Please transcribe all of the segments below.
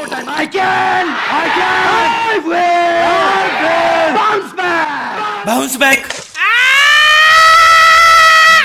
more time. I can. I will. Bounce back. Bounce back.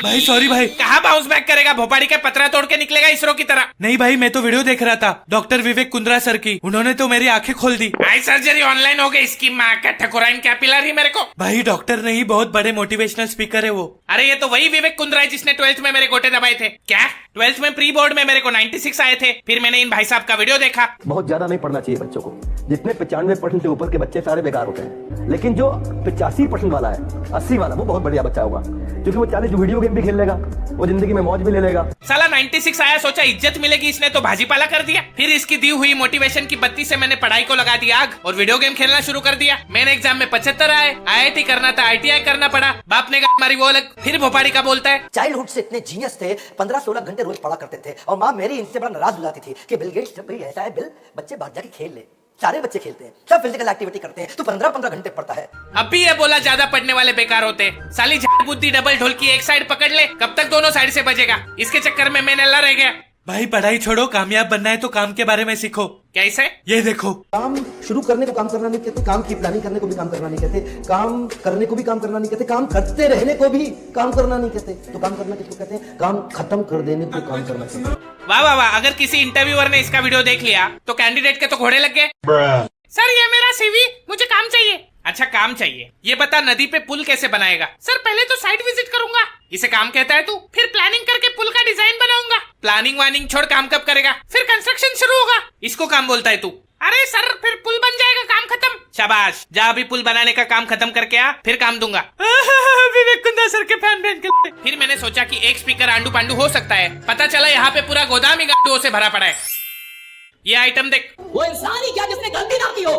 भाई sorry भाई। कहाँ bounce back करेगा? भोपाड़ी के पतरा तोड़ के निकलेगा इसरो की तरह। नहीं भाई, मैं तो वीडियो देख रहा था डॉक्टर विवेक कुंद्रा सर की, उन्होंने तो मेरी आंखें खोल दी। आई सर्जरी ऑनलाइन हो गई। इसकी माँ का ठकुराइन क्या पिला रही मेरे को। भाई डॉक्टर नहीं, बहुत बड़े मोटिवेशनल स्पीकर है वो। अरे ये तो वही विवेक कुंद्रा है जिसने 12th में मेरे गोटे दबाए थे। क्या 12th में प्री बोर्ड में मेरे को 96 आए थे। फिर मैंने इन भाई साहब का वीडियो देखा। बहुत ज्यादा नहीं पढ़ना चाहिए बच्चों को। जितने 95% से ऊपर के बच्चे सारे बेकार होते हैं, लेकिन जो 85% वाला है, 80 वाला, वो बहुत बढ़िया बच्चा होगा, क्योंकि वो 40 वीडियो गेम भी खेल लेगा, वो जिंदगी में मौज भी ले लेगा। साला 96 आया, सोचा इज्जत मिलेगी, इसने तो भाजीपाला कर दिया। फिर इसकी दी हुई मोटिवेशन की बत्ती से मैंने पढ़ाई को लगा दिया आग और वीडियो गेम खेलना शुरू कर दिया। मैंने एग्जाम में 75 आए। IIT करना था, ITI करना पड़ा। बाप ने गाली मारी वो अलग। फिर भोपाड़ी का बोलता है चाइल्डहुड से इतने जीनियस थे, 15-16 घंटे रोज पढ़ा करते थे, और माँ मेरी इनसे बड़ा नाराज हो जाती थी कि बिल गेट्स जब भी ऐसा है, बिल बच्चे बाहर जाके खेल ले। सारे बच्चे खेलते हैं, सब फिजिकल एक्टिविटी करते हैं, तू 15-15 घंटे पढ़ता है। अब भी ये बोला ज्यादा पढ़ने वाले बेकार होते। साली झाड़ बुद्धि डबल ढोलकी एक साइड पकड़ ले, कब तक दोनों साइड से बजेगा। इसके चक्कर में मैं नल्ला रह गया। भाई पढ़ाई छोड़ो, कामयाब बनना है तो काम के बारे में सीखो। कैसे? ये देखो, काम शुरू करने को काम करना नहीं कहते, काम की प्लानिंग करने को भी काम करना नहीं कहते, काम करने को भी काम करना नहीं कहते, काम करते रहने को भी काम करना नहीं कहते। तो काम करना किसको कहते हैं? काम खत्म कर देने को काम करना कहते हैं। वाह वाह वाह। अगर किसी इंटरव्यूअर ने इसका वीडियो देख लिया तो कैंडिडेट के तो घोड़े लग गए। सर ये मेरा CV, मुझे काम चाहिए। अच्छा काम चाहिए, ये बता नदी पे पुल कैसे बनाएगा? सर पहले तो साइट विजिट करूंगा। इसे काम कहता है तू? फिर प्लानिंग करके पुल का डिजाइन बनाऊंगा। प्लानिंग वानिंग छोड़, काम कब करेगा? फिर कंस्ट्रक्शन शुरू होगा। इसको काम बोलता है तू? अरे सर फिर पुल बन जाएगा, काम खत्म। शाबाश, जा अभी पुल बनाने का काम खत्म करके आ, फिर काम दूंगा। विवेक कुंद्रा सर के फैन बन के। फिर मैंने सोचा कि एक स्पीकर आंडू पांडू हो सकता है। पता चला यहाँ पे पूरा गोदाम ही गांडुओं से भरा पड़ा है। ये आइटम देख। वो इंसान ही क्या जिसने गलती ना की हो?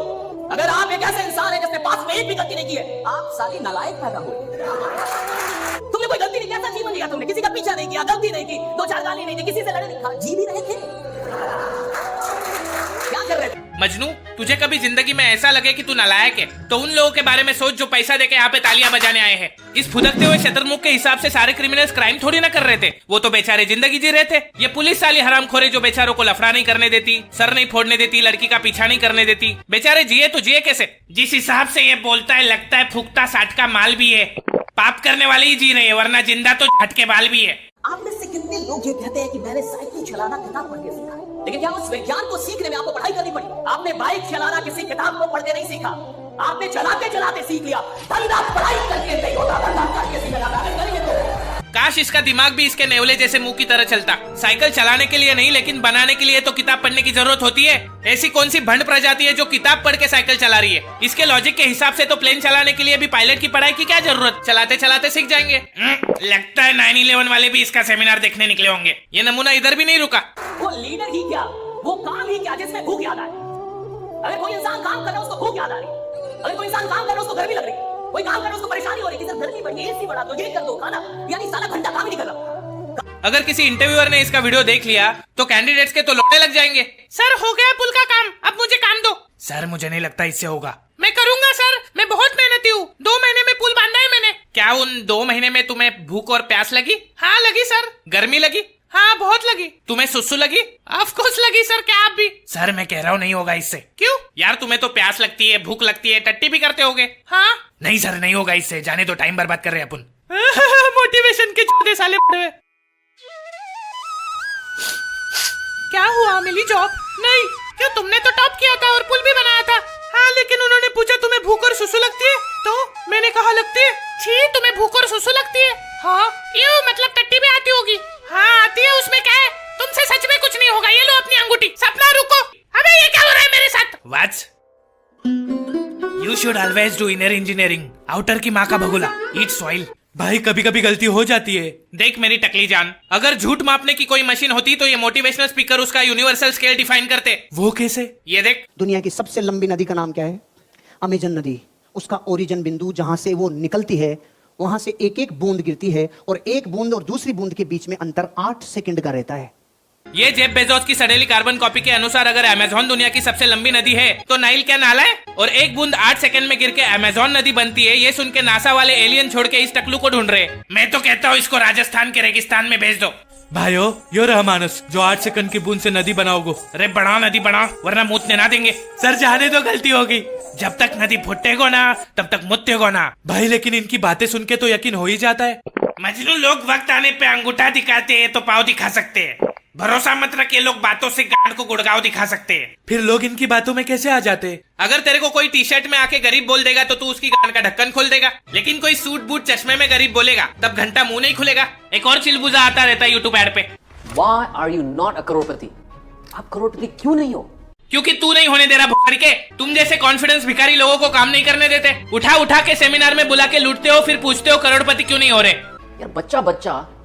अगर आप एक ऐसे इंसान है जिसने पास में एक भी गलती नहीं की है, आप साली नालायक पैदा हुए। तुमने कोई गलती नहीं किया, ऐसा जीवन लिया तुमने, किसी का पीछा नहीं किया, गलती नहीं की, 2-4 गाली नहीं दी, किसी से लड़े नहीं, जी भी रहे थे। क्या कर रहे थे? मजनू, तुझे कभी जिंदगी में ऐसा लगे कि तू नालायक है तो उन लोगों के बारे में सोच जो पैसा देके यहाँ पे तालियां बजाने आए हैं। इस फुदकते हुए शतरमुख के हिसाब से सारे क्रिमिनल्स क्राइम थोड़ी ना कर रहे थे, वो तो बेचारे जिंदगी जी रहे थे। ये पुलिस साली हरामखोरे जो बेचारों को लफड़ा नहीं करने देती, सर नहीं फोड़ने देती, लड़की का पीछा नहीं करने देती। बेचारे जिए तो जिए कैसे? जिस हिसाब से ये बोलता है लगता है फूकता साठ का माल भी है। पाप करने वाले ही जी रहे हैं, वरना जिंदा तो झटके बाल भी है। आप में से कितने लोग ये कहते हैं कि मैंने साइकिल चलाना किताब पढ़ के सीखा है, लेकिन क्या उस विज्ञान को सीखने में आपको पढ़ाई करनी पड़ी? आपने बाइक चलाना किसी किताब को पढ़ के नहीं सीखा, आपने चलाते चलाते सीख लिया। धंधा पढ़ाई करके नहीं होता, धंधा करके सीखा जाता है। करिए तो। काश इसका दिमाग भी इसके नेवले जैसे मुंह की तरह चलता। साइकिल चलाने के लिए नहीं, लेकिन बनाने के लिए तो किताब पढ़ने की जरूरत होती है। ऐसी कौन सी भंड प्रजाति है जो किताब पढ़ के साइकिल चला रही है? इसके लॉजिक के हिसाब से तो प्लेन चलाने के लिए भी पायलट की पढ़ाई की क्या जरूरत? चलाते चलाते सीख जाएंगे। लगता है 9/11 वाले भी इसका सेमिनार देखने निकले होंगे। ये नमूना इधर भी नहीं रुका। वो लीडर ही क्या, वो काम ही क्या जिसमें भूख याद आए? अगर कोई इंसान काम कर रहा है उसको भूख याद आ रही है, अगर कोई इंसान काम कर रहा है उसको गर्मी लग रही है, कोई काम कर रहा है उसको परेशानी हो रही है कि सर गर्मी बढ़ गई, AC बढ़ा दो, ये कर दो, खाना, यानी साला घंटा काम ही नहीं कर रहा। अगर किसी इंटरव्यूअर ने इसका वीडियो देख लिया तो कैंडिडेट्स के तो लौटे लग जाएंगे। सर हो गया पुल का काम, अब मुझे काम दो। सर मुझे नहीं लगता इससे होगा। मैं करूंगा सर, मैं बहुत मेहनती हूँ, 2 महीने में पुल बांधा है मैंने। क्या उन 2 महीने में तुम्हें भूख और प्यास लगी? हाँ लगी सर। गर्मी लगी? हाँ बहुत लगी। तुम्हें सुसु लगी? ऑफ कोर्स लगी सर। क्या आप भी? सर मैं कह रहा हूँ नहीं होगा इससे। क्यों? यार तुम्हें तो प्यास लगती है, भूख लगती है, टट्टी भी करते होगे। हाँ नहीं सर नहीं होगा इससे, जाने तो टाइम बर्बाद कर रहे हैं अपन। मोटिवेशन के चौथे साले पड़े। क्या हुआ, मिली जॉब? नहीं। क्यों? तुमने तो टॉप किया था और पुल भी बनाया था। हाँ लेकिन उन्होंने पूछा तुम्हें भूख और सुसु लगती है, तो मैंने कहा लगती है। छी, तुम्हें भूख और सुसु लगती है? हाँ। यूं मतलब टट्टी भी आती होगी? हाँ आती है, उसमें क्या है? तुमसे सच में कुछ नहीं होगा, ये लो अपनी अंगूठी। सपना रुको, अबे ये क्या हो रहा है मेरे साथ? What? You should always do inner engineering. Outer की माँ का भगोला, eat soil. भाई कभी कभी गलती हो जाती है। देख मेरी टकली जान, अगर झूठ मापने की कोई मशीन होती तो ये मोटिवेशनल स्पीकर उसका यूनिवर्सल स्केल डिफाइन करते। वो कैसे? ये देख। दुनिया की सबसे लंबी नदी का नाम क्या है? अमेजन नदी। उसका ओरिजिन बिंदु जहां से वो निकलती है वहां से एक एक बूंद गिरती है, और एक बूंद और दूसरी बूंद के बीच में अंतर 8 सेकंड का रहता है। ये जेफ बेजोस की सड़ेली कार्बन कॉपी के अनुसार अगर अमेज़न दुनिया की सबसे लंबी नदी है तो नाइल क्या नाला है? और एक बूंद 8 सेकंड में गिर के अमेज़न नदी बनती है। ये सुन के नासा वाले एलियन छोड़ के इस टकलू को ढूंढ रहे। मैं तो कहता हूँ इसको राजस्थान के रेगिस्तान में भेज दो। भाइयों, यो रहा मानस जो 8 सेकंड की बूंद से नदी बनाओगे। अरे बढ़ा नदी बढ़ा, वरना मुतने ना देंगे। सर जाने तो गलती होगी। जब तक नदी फुटेगो ना तब तक मुतेगो ना। भाई लेकिन इनकी बातें सुन के तो यकीन हो ही जाता है। मजनू लोग वक्त आने पे अंगूठा दिखाते हैं तो पाँव दिखा सकते हैं। भरोसा मत रख, ये लोग बातों से गांड को गुड़गांव दिखा सकते हैं। फिर लोग इनकी बातों में कैसे आ जाते? अगर तेरे को कोई टी शर्ट में आके गरीब बोल देगा तो तू उसकी गांड का ढक्कन खोल देगा, लेकिन कोई सूट बूट चश्मे में गरीब बोलेगा तब घंटा मुंह नहीं खुलेगा। एक और चिलबुजा आता रहता है यूट्यूब एड पे। Why are you not a करोड़पति? आप करोड़पति क्यों नहीं हो? क्योंकि तू नहीं होने दे रहा भुखारी के। तुम जैसे कॉन्फिडेंस भिखारी लोगों को काम नहीं करने देते। उठा उठा के सेमिनार में बुला के लूटते हो, फिर पूछते हो करोड़पति क्यों नहीं हो रहे। यार बच्चा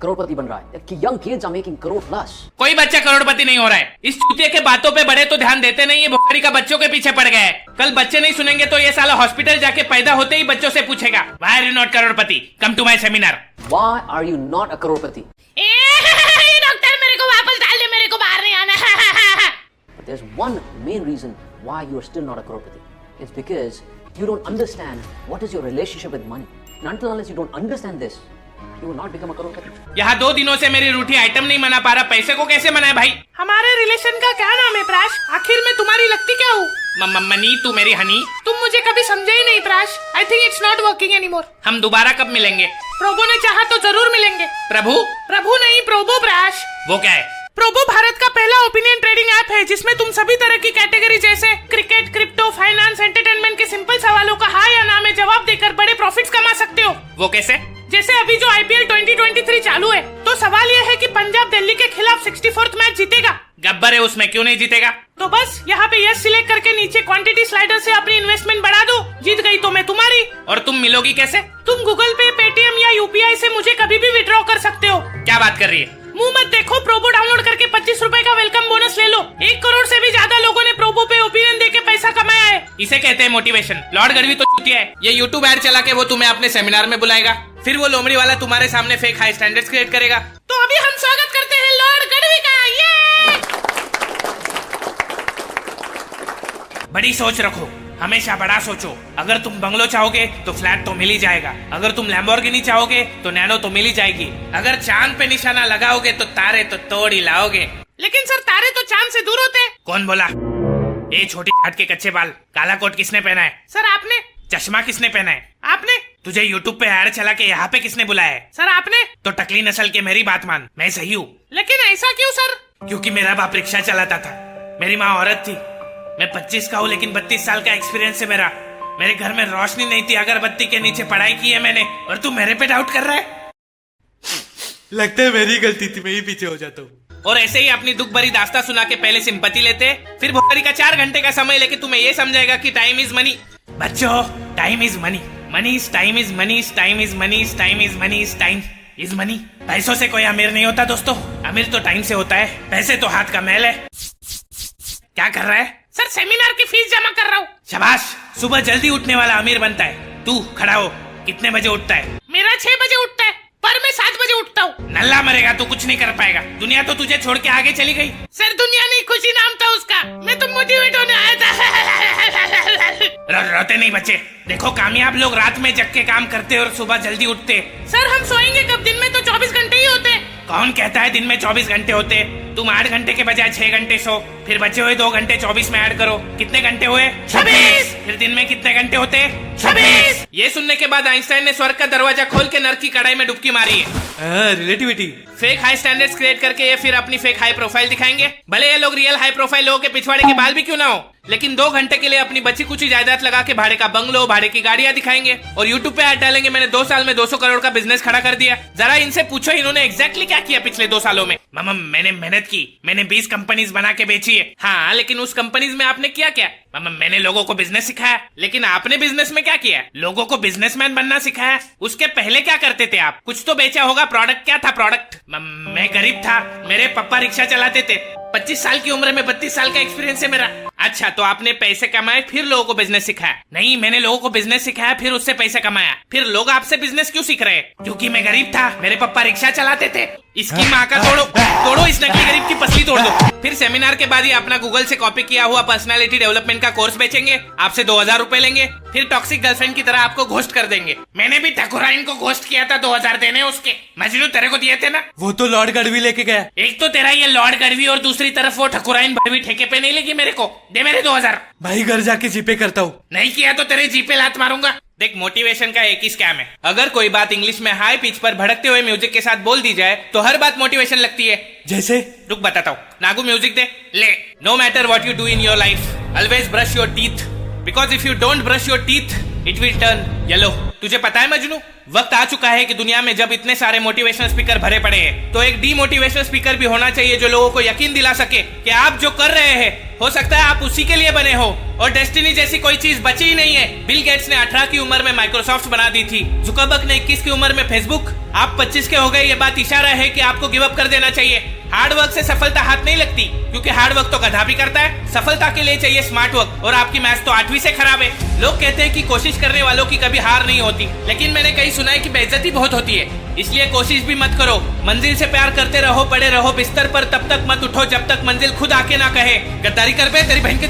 करोड़पति बन रहा है कि young kids are making crore plus. कोई बच्चा करोड़पति नहीं हो रहा है। इस चूतिए के बातों पे बड़े तो ध्यान देते नहीं, ये भुखारी का बच्चों के पीछे पड़ गया है। कल बच्चे नहीं सुनेंगे तो ये साला हॉस्पिटल जाके पैदा होते ही बच्चों से पूछेगा, Why are you not Crorepati? Come to my seminar. Why are you not a Crorepati? Doctor मेरे को वापस डाल दे, मेरे को बाहर नहीं आना। But there's one main reason why you are still not a Crorepati. It's because you don't understand what is your relationship with money. And until unless you don't understand this, you will not become a करोड़पति. यहाँ 2 दिनों से मेरी रूठी item नहीं मना पा रहा, पैसे को कैसे मनाए भाई? हमारे रिलेशन का क्या नाम है प्राश? आखिर में तुम्हारी लगती क्या हूँ? मनी, तू मेरी हनी। तुम मुझे कभी समझे ही नहीं प्राश। I think it's not working anymore. हम दोबारा कब मिलेंगे? प्रभु ने चाहा तो जरूर मिलेंगे। प्रभु नहीं, प्रोबो प्राश। वो क्या है? प्रोबो भारत का पहला ओपिनियन ट्रेडिंग ऐप है जिसमें तुम सभी तरह की कैटेगरी जैसे क्रिकेट, क्रिप्टो, फाइनेंस, एंटरटेनमेंट के सिंपल सवालों का हाँ या ना में जवाब देकर बड़े प्रॉफिट्स कमा सकते हो। वो कैसे? जैसे अभी जो आईपीएल 2023 चालू है, तो सवाल यह है कि पंजाब दिल्ली के खिलाफ 64th मैच जीतेगा। गब्बर है उसमें, क्यों नहीं जीतेगा? तो बस यहाँ पे यस सिलेक्ट करके नीचे क्वांटिटी स्लाइडर से अपनी इन्वेस्टमेंट बढ़ा दो। जीत गई तो मैं तुम्हारी। और तुम मिलोगी कैसे? तुम गूगल पे, पेटीएम या यूपीआई से मुझे कभी भी विड्रॉ कर सकते हो। क्या बात कर रही है? मुंह मत देखो, प्रोबो डाउनलोड करके 25 रुपए का वेलकम बोनस ले लो। 1 करोड़ से भी ज्यादा लोगों ने प्रोबो पे ओपिनियन देके पैसा कमाया है। इसे कहते हैं मोटिवेशन। लॉर्ड गढ़वी तो चूतिया है। ये यूट्यूब ऐड चला के वो तुम्हें अपने सेमिनार में बुलाएगा, फिर वो लोमड़ी वाला तुम्हारे सामने फेक हाई स्टैंडर्ड्स क्रिएट करेगा। तो अभी हम स्वागत करते हैं लॉर्ड गढ़वी का। ये बड़ी सोच रखो, हमेशा बड़ा सोचो। अगर तुम बंगलो चाहोगे तो फ्लैट तो मिल ही जाएगा। अगर तुम लैम्बोर्गिनी चाहोगे तो नैनो तो मिल ही जाएगी। अगर चांद पे निशाना लगाओगे तो तारे तो तोड़ ही लाओगे। लेकिन सर तारे तो चांद से दूर होते हैं। कौन बोला? ये छोटी छाट के कच्चे बाल, काला कोट किसने पहना है? सर आपने। चश्मा किसने पहना है? आपने। तुझे यूट्यूब पे ऐड चला के यहाँ पे किसने बुलाया है? सर आपने। तो टकली नस्ल के मेरी बात मान, मैं सही हूँ। लेकिन ऐसा क्यों सर? क्योंकि मेरा बाप रिक्शा चलाता था, मेरी माँ औरत थी, मैं 25 का हूँ लेकिन 32 साल का एक्सपीरियंस है मेरा। मेरे घर में रोशनी नहीं थी, अगरबत्ती के नीचे पढ़ाई की है मैंने, और तू मेरे पे डाउट कर रहा है? लगता है मेरी गलती थी, मैं ही पीछे हो जाता हूँ। और ऐसे ही अपनी दुख भरी दास्ता सुना के पहले सिंपैथी लेते, फिर भोकरी का 4 घंटे का समय लेके तुम्हें ये समझाएगा कि टाइम इज मनी। बच्चों, time is money, money is time is money is time is money is time is money is time is money. पैसों से कोई अमीर नहीं होता दोस्तों, अमीर तो टाइम से होता है। पैसे तो हाथ का मैल है। क्या कर रहा है? सर सेमिनार की फीस जमा कर रहा हूँ। शाबाश, सुबह जल्दी उठने वाला अमीर बनता है। तू खड़ा हो, कितने बजे उठता है? मेरा 6 बजे उठता है, पर मैं 7 बजे उठता हूँ। नल्ला मरेगा, तू कुछ नहीं कर पाएगा। दुनिया तो तुझे छोड़ के आगे चली गई। सर दुनिया नहीं, खुशी नाम था उसका। मैं तो मोटिवेट होने आया था। रोते नहीं बच्चे, देखो कामयाब लोग रात में जग के काम करते और सुबह जल्दी उठते। सर हम सोएंगे कब? दिन में तो 24 घंटे ही होते। कौन कहता है दिन में 24 घंटे होते? तुम 8 घंटे के बजाय 6 घंटे सो, फिर बचे हुए 2 घंटे 24 में ऐड करो, कितने घंटे हुए? 26। फिर दिन में कितने घंटे होते? 26। ये सुनने के बाद आइंस्टाइन ने स्वर्ग का दरवाजा खोल के नर्क की कढ़ाई में डुबकी मारी है। Relativity. Fake high standards create करके ये फिर अपनी फेक हाई प्रोफाइल दिखाएंगे। भले ये लोग रियल हाई प्रोफाइल लोगों के पिछवाड़े के बाल भी क्यों ना हो, लेकिन 2 घंटे के लिए अपनी बची कुछ जायदाद लगा के भाड़े का बंगलो, भाड़े की गाड़ियां दिखाएंगे और यूट्यूब पे ऐड डालेंगे मैंने 2 साल में 200 करोड़ का बिजनेस खड़ा कर दिया। जरा इनसे पूछो इन्होंने एग्जैक्टली क्या किया पिछले 2 सालों में। मामा मैंने मेहनत की, मैंने 20 कंपनीज बना के बेची है। हाँ, लेकिन उस कंपनीज में आपने किया क्या? मामा मैंने लोगों को बिजनेस सिखाया। लेकिन आपने बिजनेस में क्या किया? लोगों को बिजनेसमैन बनना सिखाया। उसके पहले क्या करते थे आप? कुछ तो बेचा होगा। प्रोडक्ट क्या था? प्रोडक्ट। मैं गरीब था, मेरे पापा रिक्शा चलाते थे। 25 साल की उम्र में 32 साल का एक्सपीरियंस है मेरा। अच्छा, तो आपने पैसे कमाए फिर लोगों को बिजनेस सिखाया? नहीं, मैंने लोगों को बिजनेस सिखाया फिर उससे पैसे कमाया। फिर लोग आपसे बिजनेस क्यों सीख रहे हैं? क्योंकि मैं गरीब था, मेरे पापा रिक्शा चलाते थे। इसकी माँ का तोड़ो इस नकली गरीब की पसली तोड़ दो। फिर सेमिनार के बाद ही अपना गूगल से कॉपी किया हुआ पर्सनालिटी डेवलपमेंट का कोर्स बेचेंगे, आपसे 2000 रुपए लेंगे, फिर टॉक्सिक गर्लफ्रेंड की तरह आपको घोस्ट कर देंगे। मैंने भी ठकुराइन को घोस्ट किया था, 2000 देने उसके। मजनू तेरे को दिए थे ना? वो तो लॉर्ड गढ़वी लेके गया। एक तो तेरा ये लॉर्ड गढ़वी और दूसरी तरफ वो ठकुराइन भड़वी ठेके पे नहीं लेगी मेरे को। दे मेरे 2000। भाई घर जाके जीपे करता हूँ। नहीं किया तो तेरे जीपे लात मारूंगा। देख, मोटिवेशन का एक ही स्कैम है। अगर कोई बात इंग्लिश में हाई पिच पर भड़कते हुए म्यूजिक के साथ बोल दी जाए तो हर बात मोटिवेशन लगती है। जैसे? रुक बताता हूँ। नागू म्यूजिक दे। ले। No matter what you do in your life, always brush your teeth, because if you don't brush your teeth it will turn yellow. तुझे पता है मजनू, वक्त आ चुका है कि दुनिया में जब इतने सारे मोटिवेशनल स्पीकर भरे पड़े हैं तो एक डीमोटिवेशनल स्पीकर भी होना चाहिए जो लोगों को यकीन दिला सके कि आप जो कर रहे हैं हो सकता है आप उसी के लिए बने हो और डेस्टिनी जैसी कोई चीज बची ही नहीं है। बिल गेट्स ने 18 की उम्र में माइक्रोसॉफ्ट बना दी थी, जुकरबर्ग ने 21 की उम्र में फेसबुक। आप 25 के हो गए, ये बात इशारा है कि आपको गिव अप कर देना चाहिए। हार्ड वर्क से सफलता हाथ नहीं लगती, क्योंकि हार्ड वर्क तो गधा भी करता है। सफलता के लिए चाहिए स्मार्ट वर्क, और आपकी मैथ्स तो 8वीं से खराब है। लोग कहते हैं कि कोशिश करने वालों की कभी हार नहीं होती, लेकिन मैंने कहीं सुना है कि बेइज्जती बहुत होती है। इसलिए कोशिश भी मत करो, मंजिल से प्यार करते रहो, पड़े रहो बिस्तर पर, तब तक मत उठो जब तक मंजिल खुद आके ना कहे गद्दारी कर पे, तेरी बहन के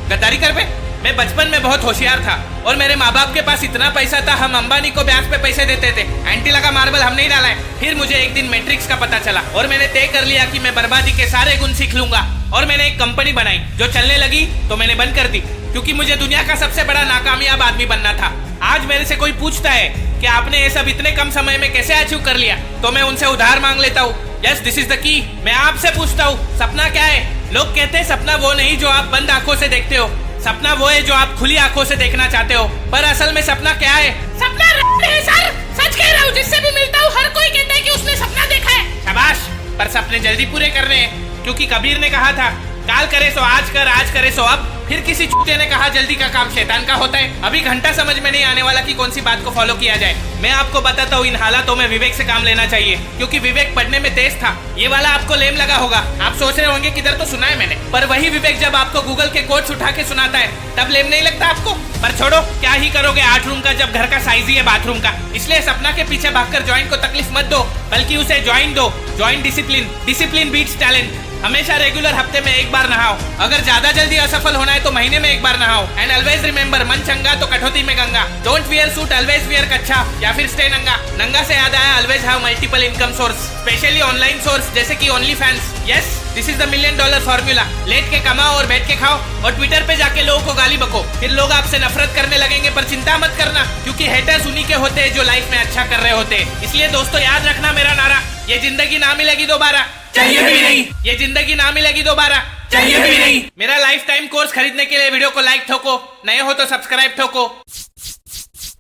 गद्दारी कर पे। मैं बचपन में बहुत होशियार था और मेरे माँ बाप के पास इतना पैसा था, हम अंबानी को ब्याज पे पैसे देते थे। एंटी लगा मार्बल हम नहीं डाला है। फिर मुझे एक दिन मैट्रिक्स का पता चला और मैंने तय कर लिया कि मैं बर्बादी के सारे गुण सीख लूंगा, और मैंने एक कंपनी बनाई जो चलने लगी तो मैंने बंद कर दी, क्योंकि मुझे दुनिया का सबसे बड़ा नाकामयाब आदमी बनना था। आज मेरे से कोई पूछता है कि आपने ये सब इतने कम समय में कैसे अचीव कर लिया, तो मैं उनसे उधार मांग लेता हूँ। Yes, this is the key. मैं आपसे पूछता हूँ, सपना क्या है? लोग कहते हैं सपना वो नहीं जो आप बंद आंखों से देखते हो, सपना वो है जो आप खुली आंखों से देखना चाहते हो। पर असल में सपना क्या है? सपना है सर, सच कह रहा हूँ। जिससे भी मिलता हूँ हर कोई कहता है कि उसने सपना देखा है। शाबाश, पर सपने जल्दी पूरे करने हैं, क्योंकि कबीर ने कहा था काल करे सो आज कर, आज करे सो अब। फिर किसी चूते ने कहा जल्दी का काम शैतान का होता है। अभी घंटा समझ में नहीं आने वाला कि कौन सी बात को फॉलो किया जाए। मैं आपको बताता हूँ, इन हालातों में विवेक से काम लेना चाहिए, क्योंकि विवेक पढ़ने में तेज था। ये वाला आपको लेम लगा होगा, आप सोच रहे होंगे किधर तो सुना है मैंने, पर वही विवेक जब आपको गूगल के कोड्स उठा के सुनाता है तब लेम नहीं लगता आपको। पर छोड़ो, क्या ही करोगे 8 रूम का जब घर का साइज ही है बाथरूम का। इसलिए सपना के पीछे भागकर जॉइंट को तकलीफ मत दो, बल्कि उसे ज्वाइन दो। Join discipline, discipline beats talent. हमेशा रेगुलर हफ्ते में एक बार नहाओ, अगर ज्यादा जल्दी असफल होना है तो महीने में एक बार नहाओ। एंड ऑलवेज रिमेंबर, मन चंगा तो कठौती में Ganga. Don't wear suit, always wear कच्छा, या फिर स्टे नंगा। नंगा से याद आया, always have multiple income source, specially online source जैसे कि only fans. Yes, this is the $1 million formula. लेट के कमाओ और बैठ के खाओ और ट्विटर पे जाके लोगों को गाली बको, फिर लोग आपसे नफरत करने लगेंगे। पर चिंता मत करना, क्योंकि हेटर्स उन्हीं के होते हैं जो लाइफ में अच्छा कर रहे होते हैं। इसलिए दोस्तों याद रखना मेरा नारा, ये जिंदगी ना मिलेगी दोबारा, चाहिए भी नहीं। ये जिंदगी ना मिलेगी दोबारा, चाहिए भी नहीं। मेरा लाइफ टाइम कोर्स खरीदने के लिए वीडियो को लाइक ठोको, नए हो तो सब्सक्राइब ठोको,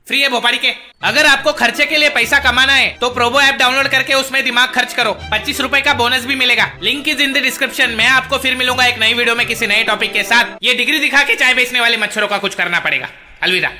फ्री है भोपाड़ी के। अगर आपको खर्चे के लिए पैसा कमाना है तो प्रोबो ऐप डाउनलोड करके उसमें दिमाग खर्च करो, 25 रुपए का बोनस भी मिलेगा। Link is in the description. मैं आपको फिर मिलूंगा एक नई वीडियो में किसी नए टॉपिक के साथ। ये डिग्री दिखा के चाय बेचने वाले मच्छरों का कुछ करना पड़ेगा। अलविदा।